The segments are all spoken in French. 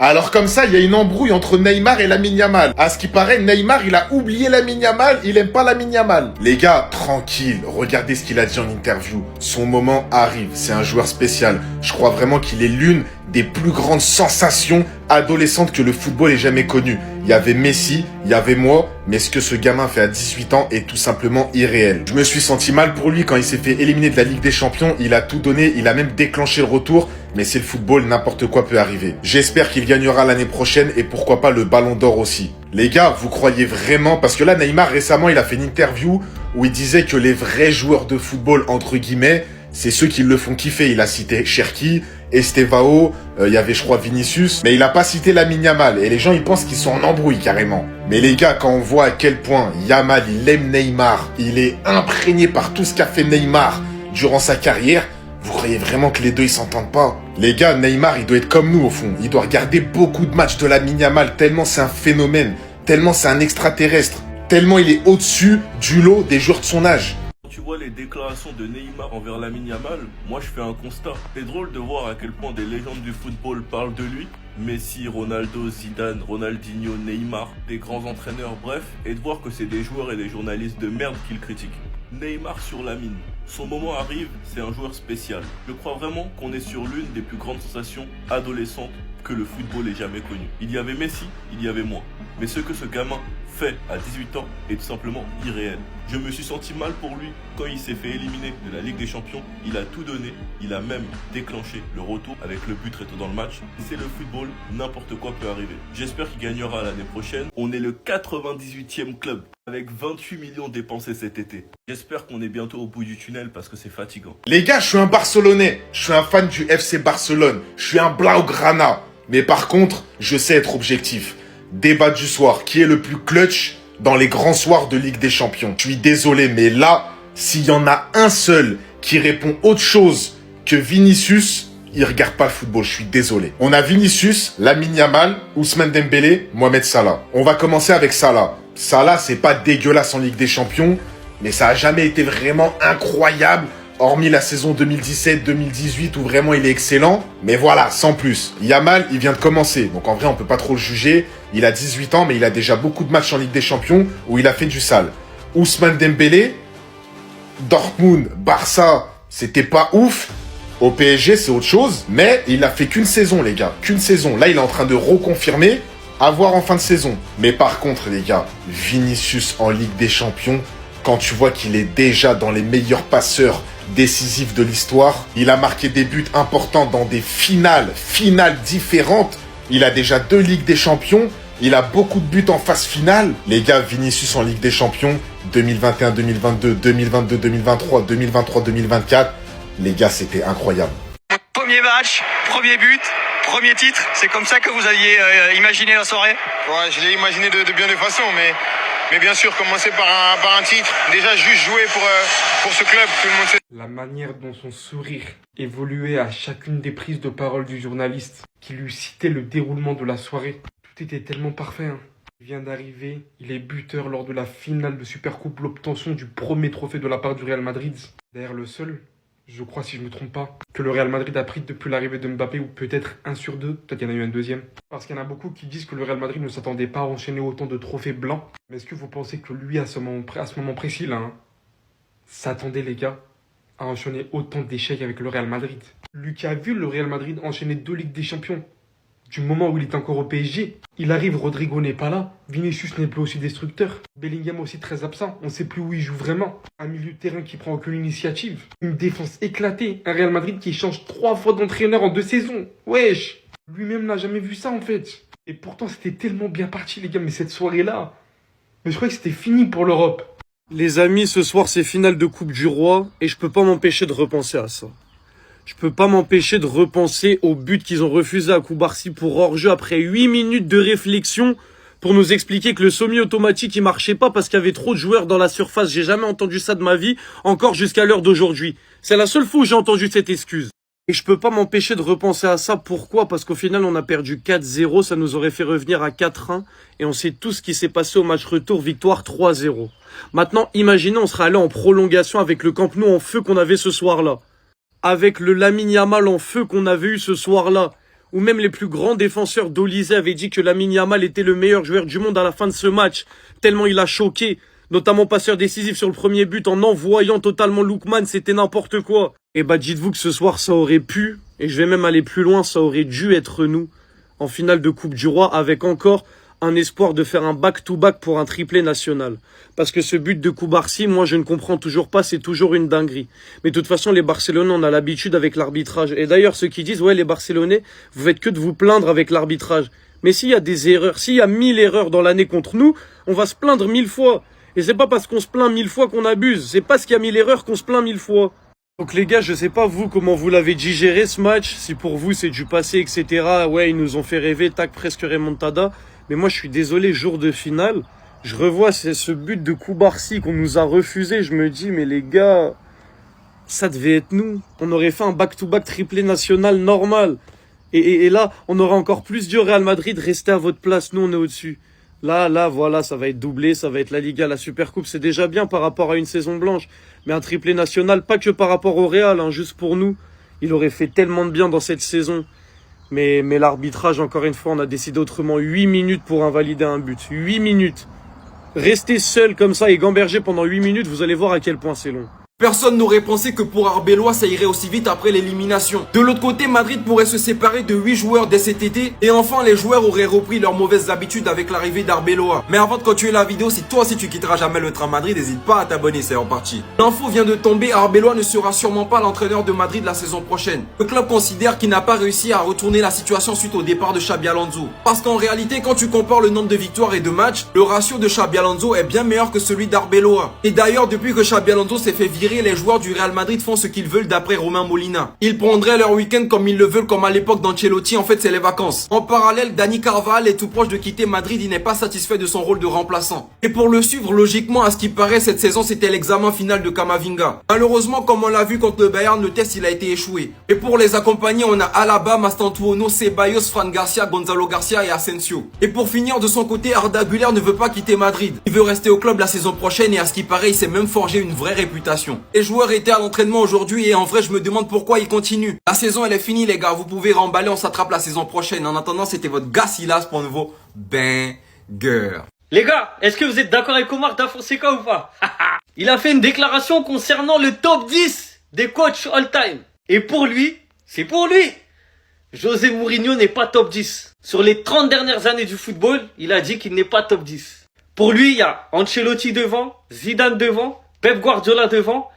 Alors comme ça, il y a une embrouille entre Neymar et Lamine Yamal. À ce qui paraît, Neymar, il a oublié Lamine Yamal, il aime pas Lamine Yamal. Les gars, tranquille, regardez ce qu'il a dit en interview. Son moment arrive, c'est un joueur spécial. Je crois vraiment qu'il est l'une des plus grandes sensations adolescentes que le football ait jamais connues. Il y avait Messi, il y avait moi, mais ce que ce gamin fait à 18 ans est tout simplement irréel. Je me suis senti mal pour lui quand il s'est fait éliminer de la Ligue des Champions, il a tout donné, il a même déclenché le retour, mais c'est le football, n'importe quoi peut arriver. J'espère qu'il gagnera l'année prochaine et pourquoi pas le Ballon d'Or aussi. Les gars, vous croyez vraiment, parce que là Neymar récemment il a fait une interview où il disait que les vrais joueurs de football, entre guillemets, c'est ceux qui le font kiffer. Il a cité Cherki, Estevao, il y avait je crois Vinicius, mais il a pas cité Lamine Yamal. Et les gens ils pensent qu'ils sont en embrouille carrément. Mais les gars, quand on voit à quel point Yamal il aime Neymar, il est imprégné par tout ce qu'a fait Neymar durant sa carrière, vous croyez vraiment que les deux ils s'entendent pas? Les gars, Neymar il doit être comme nous au fond. Il doit regarder beaucoup de matchs de Lamine Yamal tellement c'est un phénomène, tellement c'est un extraterrestre, tellement il est au-dessus du lot des joueurs de son âge. Tu vois les déclarations de Neymar envers Lamine Yamal, moi je fais un constat. C'est drôle de voir à quel point des légendes du football parlent de lui. Messi, Ronaldo, Zidane, Ronaldinho, Neymar, des grands entraîneurs, bref, et de voir que c'est des joueurs et des journalistes de merde qui le critiquent. Neymar sur Lamine. Son moment arrive, c'est un joueur spécial. Je crois vraiment qu'on est sur l'une des plus grandes sensations adolescentes que le football ait jamais connues. Il y avait Messi, il y avait moi. Mais ce que ce gamin fait à 18 ans est tout simplement irréel. Je me suis senti mal pour lui quand il s'est fait éliminer de la Ligue des Champions. Il a tout donné, il a même déclenché le retour avec le but très tôt dans le match. C'est le football, n'importe quoi peut arriver. J'espère qu'il gagnera l'année prochaine. On est le 98e club avec 28 millions dépensés cet été. J'espère qu'on est bientôt au bout du tunnel parce que c'est fatigant. Les gars, je suis un Barcelonais, je suis un fan du FC Barcelone, je suis un Blaugrana. Mais par contre, je sais être objectif. Débat du soir, qui est le plus clutch dans les grands soirs de Ligue des Champions? Je suis désolé, mais là, s'il y en a un seul qui répond autre chose que Vinicius, il regarde pas le football, je suis désolé. On a Vinicius, Lamine Yamal, Ousmane Dembélé, Mohamed Salah. On va commencer avec Salah. Salah, c'est pas dégueulasse en Ligue des Champions, mais ça a jamais été vraiment incroyable, hormis la saison 2017-2018 où vraiment il est excellent. Mais voilà, sans plus. Yamal, il vient de commencer, donc en vrai on peut pas trop le juger. Il a 18 ans, mais il a déjà beaucoup de matchs en Ligue des Champions où il a fait du sale. Ousmane Dembélé, Dortmund, Barça, c'était pas ouf. Au PSG, c'est autre chose, mais il a fait qu'une saison, les gars. Qu'une saison. Là, il est en train de reconfirmer, à voir en fin de saison. Mais par contre, les gars, Vinicius en Ligue des Champions, quand tu vois qu'il est déjà dans les meilleurs passeurs décisifs de l'histoire, il a marqué des buts importants dans des finales différentes. Il a déjà 2 Ligues des Champions. Il a beaucoup de buts en phase finale. Les gars, Vinicius en Ligue des Champions, 2021-2022, 2022-2023, 2023-2024. Les gars, c'était incroyable. Premier match, premier but, premier titre. C'est comme ça que vous aviez imaginé la soirée? Ouais, je l'ai imaginé de bien des façons, mais bien sûr, commencer par un titre. Déjà, juste jouer pour ce club, tout le monde sait. La manière dont son sourire évoluait à chacune des prises de parole du journaliste, qui lui citait le déroulement de la soirée. Tout était tellement parfait. Il vient d'arriver, il est buteur lors de la finale de Supercoupe, l'obtention du premier trophée de la part du Real Madrid. D'ailleurs, le seul, je crois si je ne me trompe pas, que le Real Madrid a pris depuis l'arrivée de Mbappé, ou peut-être 1 sur 2, peut-être qu'il y en a eu un deuxième. Parce qu'il y en a beaucoup qui disent que le Real Madrid ne s'attendait pas à enchaîner autant de trophées blancs. Mais est-ce que vous pensez que lui, à ce moment précis là, s'attendait les gars à enchaîner autant d'échecs avec le Real Madrid? Lui qui a vu le Real Madrid enchaîner 2 Ligues des Champions, du moment où il est encore au PSG, il arrive, Rodrigo n'est pas là, Vinicius n'est plus aussi destructeur, Bellingham aussi très absent, on ne sait plus où il joue vraiment, un milieu de terrain qui prend aucune initiative, une défense éclatée, un Real Madrid qui change 3 fois d'entraîneur en 2 saisons, wesh, lui-même n'a jamais vu ça en fait. Et pourtant c'était tellement bien parti les gars, mais cette soirée-là, mais je croyais que c'était fini pour l'Europe. Les amis, ce soir c'est finale de Coupe du Roi et je peux pas m'empêcher de repenser à ça. Je peux pas m'empêcher de repenser au but qu'ils ont refusé à Koubarsi pour hors-jeu après 8 minutes de réflexion pour nous expliquer que le semi-automatique il marchait pas parce qu'il y avait trop de joueurs dans la surface. J'ai jamais entendu ça de ma vie, encore jusqu'à l'heure d'aujourd'hui. C'est la seule fois où j'ai entendu cette excuse. Et je peux pas m'empêcher de repenser à ça. Pourquoi? Parce qu'au final, on a perdu 4-0, ça nous aurait fait revenir à 4-1. Et on sait tout ce qui s'est passé au match retour, victoire 3-0. Maintenant, imaginez, on serait allé en prolongation avec le Camp Nou en feu qu'on avait ce soir-là. Avec le Lamine Yamal en feu qu'on avait eu ce soir-là. où même les plus grands défenseurs d'Olysée avaient dit que Lamine Yamal était le meilleur joueur du monde à la fin de ce match, tellement il a choqué, notamment passeur décisif sur le premier but en envoyant totalement Lookman, c'était n'importe quoi. Et bah dites-vous que ce soir ça aurait pu, et je vais même aller plus loin, ça aurait dû être nous, en finale de Coupe du Roi, avec encore un espoir de faire un back-to-back pour un triplé national. Parce que ce but de Koubarsi, moi je ne comprends toujours pas, c'est toujours une dinguerie. Mais de toute façon, les Barcelonais, on a l'habitude avec l'arbitrage. Et d'ailleurs, ceux qui disent, ouais, les Barcelonais, vous faites que de vous plaindre avec l'arbitrage. Mais s'il y a des erreurs, s'il y a 1000 erreurs dans l'année contre nous, on va se plaindre 1000 fois. Et c'est pas parce qu'on se plaint 1000 fois qu'on abuse, c'est parce qu'il y a 1000 erreurs qu'on se plaint 1000 fois. Donc les gars, je sais pas vous comment vous l'avez digéré ce match, si pour vous c'est du passé, etc. Ouais, ils nous ont fait rêver, tac, presque remontada. Mais moi, je suis désolé, jour de finale, je revois ce but de Koubarsi qu'on nous a refusé. Je me dis, mais les gars, ça devait être nous. On aurait fait un back-to-back triplé national normal. Et là, on aurait encore plus dit au Real Madrid, restez à votre place, nous on est au-dessus. Là, voilà, ça va être doublé, ça va être la Liga, la Supercoupe, c'est déjà bien par rapport à une saison blanche. Mais un triplé national, pas que par rapport au Real, hein, juste pour nous. Il aurait fait tellement de bien dans cette saison. Mais l'arbitrage, encore une fois, on a décidé autrement. 8 minutes pour invalider un but. 8 minutes. Restez seul comme ça et gamberger pendant 8 minutes, vous allez voir à quel point c'est long. Personne n'aurait pensé que pour Arbeloa ça irait aussi vite après l'élimination. De l'autre côté, Madrid pourrait se séparer de 8 joueurs dès cet été et enfin les joueurs auraient repris leurs mauvaises habitudes avec l'arrivée d'Arbeloa. Mais avant de continuer la vidéo, si toi aussi tu quitteras jamais le train Madrid, n'hésite pas à t'abonner, c'est reparti. L'info vient de tomber, Arbeloa ne sera sûrement pas l'entraîneur de Madrid la saison prochaine. Le club considère qu'il n'a pas réussi à retourner la situation suite au départ de Xabi Alonso. Parce qu'en réalité, quand tu compares le nombre de victoires et de matchs, le ratio de Xabi Alonso est bien meilleur que celui d'Arbeloa. Et d'ailleurs, depuis que Xabi Alonso s'est fait virer, les joueurs du Real Madrid font ce qu'ils veulent d'après Romain Molina. Ils prendraient leur week-end comme ils le veulent, comme à l'époque d'Ancelotti, en fait c'est les vacances. En parallèle, Dani Carvajal est tout proche de quitter Madrid, il n'est pas satisfait de son rôle de remplaçant. Et pour le suivre, logiquement, à ce qui paraît, cette saison c'était l'examen final de Camavinga. Malheureusement, comme on l'a vu contre le Bayern, le test il a été échoué. Et pour les accompagner, on a Alaba, Mastantuono, Ceballos, Fran Garcia, Gonzalo Garcia et Asensio. Et pour finir, de son côté, Arda Güler ne veut pas quitter Madrid. Il veut rester au club la saison prochaine et à ce qui paraît, il s'est même forgé une vraie réputation. Les joueurs étaient à l'entraînement aujourd'hui et en vrai je me demande pourquoi ils continuent. La saison elle est finie les gars, vous pouvez remballer, on s'attrape la saison prochaine. En attendant, c'était votre gars Silas pour un nouveau banger. Les gars, est-ce que vous êtes d'accord avec Omar Da Fonseca ou pas? Il a fait une déclaration concernant le top 10 des coachs all-time. Et pour lui, c'est pour lui. José Mourinho n'est pas top 10. Sur les 30 dernières années du football, il a dit qu'il n'est pas top 10. Pour lui, il y a Ancelotti devant, Zidane devant, Pep Guardiola devant,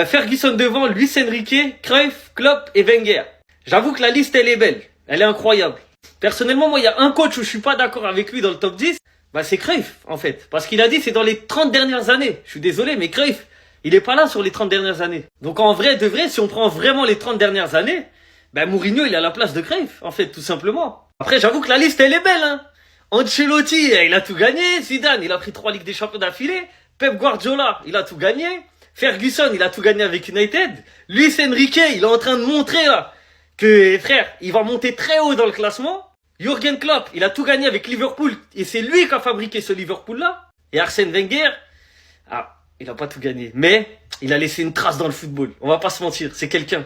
Ferguson devant, Luis Enrique, Cruyff, Klopp et Wenger. J'avoue que la liste elle est belle, elle est incroyable. Personnellement, moi il y a un coach où je suis pas d'accord avec lui dans le top 10, bah c'est Cruyff en fait. Parce qu'il a dit c'est dans les 30 dernières années. Je suis désolé mais Cruyff, il est pas là sur les 30 dernières années. Donc en vrai de vrai, si on prend vraiment les 30 dernières années, bah Mourinho il est à la place de Cruyff en fait tout simplement. Après j'avoue que la liste elle est belle hein. Ancelotti il a tout gagné, Zidane il a pris 3 Ligues des Champions d'affilée, Pep Guardiola il a tout gagné. Ferguson, il a tout gagné avec United. Luis Enrique, il est en train de montrer là que, frère, il va monter très haut dans le classement. Jürgen Klopp, il a tout gagné avec Liverpool. Et c'est lui qui a fabriqué ce Liverpool-là. Et Arsène Wenger, il a pas tout gagné. Mais il a laissé une trace dans le football. On va pas se mentir, c'est quelqu'un.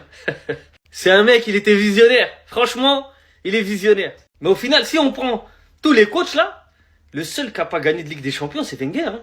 C'est un mec, il était visionnaire. Franchement, il est visionnaire. Mais au final, si on prend tous les coachs là, le seul qui a pas gagné de Ligue des Champions, c'est Wenger. Hein.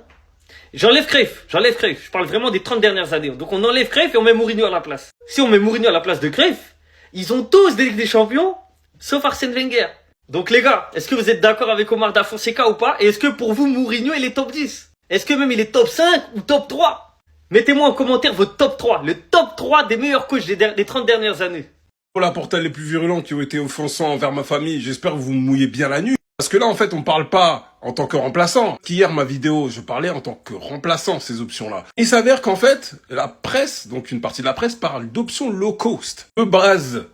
J'enlève Cruyff. Je parle vraiment des 30 dernières années. Donc on enlève Cruyff et on met Mourinho à la place. Si on met Mourinho à la place de Cruyff, ils ont tous des Ligues des Champions, sauf Arsène Wenger. Donc les gars, est-ce que vous êtes d'accord avec Omar Da Fonseca ou pas? Et est-ce que pour vous, Mourinho, il est top 10? Est-ce que même il est top 5 ou top 3? Mettez-moi en commentaire votre top 3. Le top 3 des meilleurs coachs des 30 dernières années. Pour la portale les plus virulents qui ont été offensants envers ma famille, j'espère que vous me mouillez bien la nuit. Parce que là, en fait, on parle pas en tant que remplaçant. Qu'hier, ma vidéo, je parlais en tant que remplaçant, ces options-là. Il s'avère qu'en fait, la presse, donc une partie de la presse, parle d'options low cost. De base,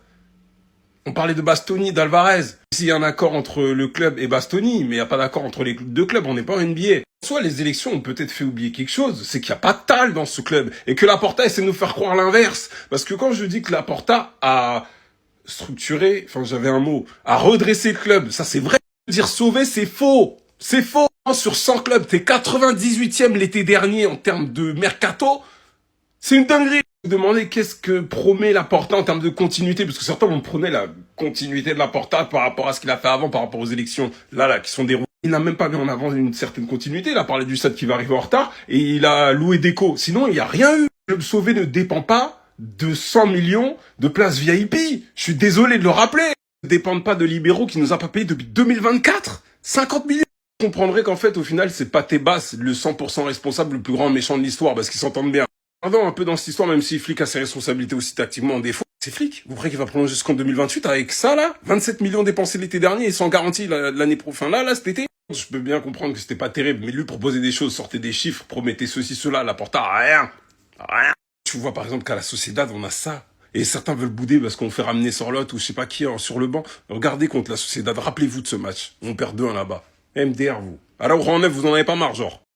on parlait de Bastoni, d'Alvarez. S'il y a un accord entre le club et Bastoni, mais il n'y a pas d'accord entre les deux clubs, on n'est pas en NBA. Soit les élections ont peut-être fait oublier quelque chose, c'est qu'il n'y a pas de tal dans ce club. Et que Laporta essaie de nous faire croire l'inverse. Parce que quand je dis que Laporta a structuré, enfin j'avais un mot, a redressé le club, ça c'est vrai. Dire sauver, c'est faux. C'est faux. Sur 100 clubs, t'es 98e l'été dernier en termes de mercato. C'est une dinguerie. Vous demandez qu'est-ce que promet Laporta en termes de continuité, parce que certains vont prôner la continuité de Laporta par rapport à ce qu'il a fait avant, par rapport aux élections là qui sont déroulées. Il n'a même pas mis en avant une certaine continuité. Il a parlé du stade qui va arriver en retard et il a loué Déco. Sinon, il n'y a rien eu. Le club sauvé ne dépend pas de 100 millions de places VIP. Je suis désolé de le rappeler. Ne dépendent pas de libéraux qui nous a pas payé depuis 2024. 50 millions. Vous comprendrez qu'en fait, au final, c'est pas Tebas, le 100% responsable, le plus grand méchant de l'histoire, parce qu'ils s'entendent bien. Pardon, un peu dans cette histoire, même si Flick a ses responsabilités aussi tactiquement en défaut. C'est Flick. Vous croyez qu'il va prolonger jusqu'en 2028 avec ça, là? 27 millions dépensés l'été dernier et sans garantie l'année prochaine, là, cet été? Je peux bien comprendre que c'était pas terrible, mais lui proposer des choses, sortait des chiffres, promettait ceci, cela, Laporta, rien. Rien. Tu vois, par exemple, qu'à la Sociedad, on a ça. Et certains veulent bouder parce qu'on fait ramener Sorlotte ou je sais pas qui sur le banc. Regardez contre la Sociedad, rappelez-vous de ce match. On perd 2-1 là-bas. MDR, vous. Alors, en neuf, vous en avez pas marre, genre.